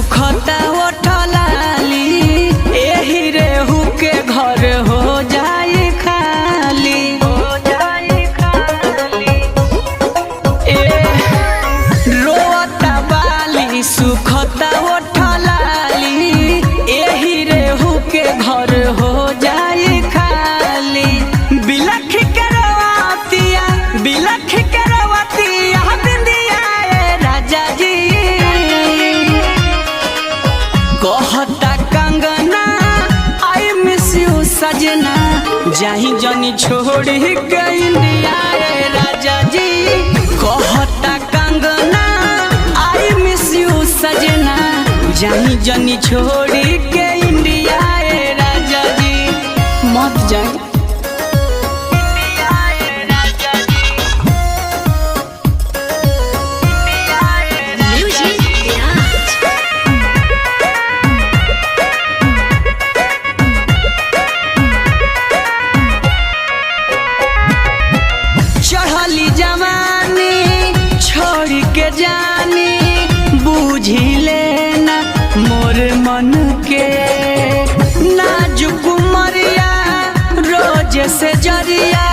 सुखता उठलाली एही रेहू के घर हो जाए खाली रोता बाली सुखता उठलाली एही रेहू के घर हो जाए खाली बिलख के रवातिया बिंदिया राजा जी कहता कंगना आई मिस यू सजना जाही जनी छोड़ी के इंडिया राजा जी कहता कंगना आई मिस यू सजना जाही जनी छोड़ी के इंडिया राजा जी मत जाए चढ़ली जवानी छोड़ के जानी बूझी लेना मोर मन के नाजुक मरिया रोज से जरिया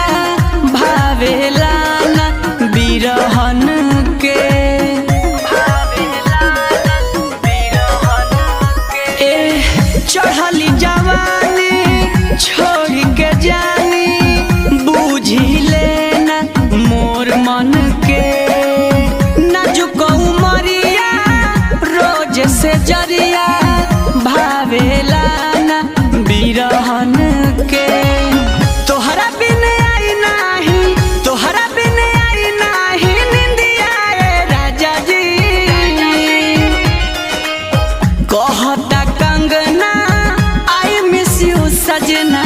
भावेला ना बिरहन के चढ़ली जवानी छोड़ के जानी बूझी लेना मोर मन के नाजुक उमरिया रोज से जरिया भावेला ना बिरहन के तोहरा बिन आई नाही निंदिया राजा जी कहता कंगना आई मिस यू सजना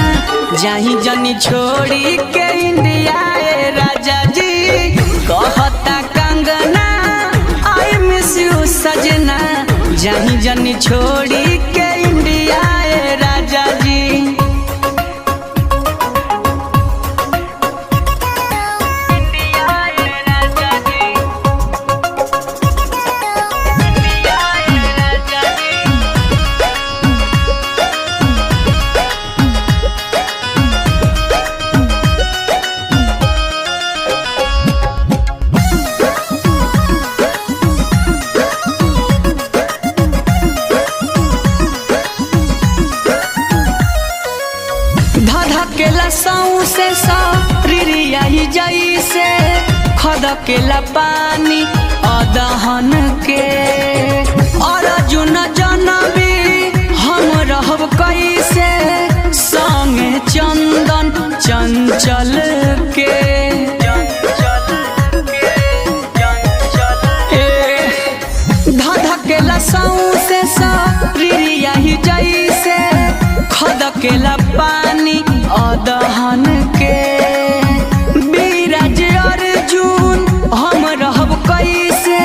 जाही जनी छोड़ी के इंडिया राजा जी कहता कंगना आई मिस यू सजना जाही जनी छोड़ी के इंडिया राजा जी धधकेला सौसे रिरियाई जैसे खदकेला पानी अदहन के अर्जुन जनबी हम रहब कैसे संगे चंदन चंचल के धधकेला सौसे रिरियाई जैसे खदकेला पानी अदहन के बिराज अर्जुन हम रहब कैसे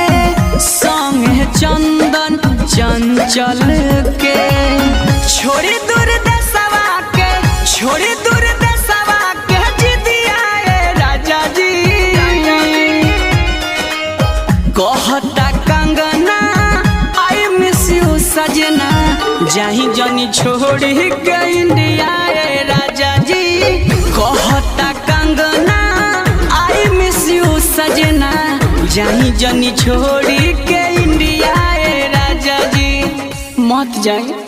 संगे चंदन चंचल के छोड़ी दूर देशवा के जिदिया राजा जी कहता कंगना आई मिस यू सजना जाही जनी छोड़ी के इंडिया राजा जी कहता कंगना आई मिस यू सजना जाही जनी छोड़ी के इंडिया राजा जी मत जाए।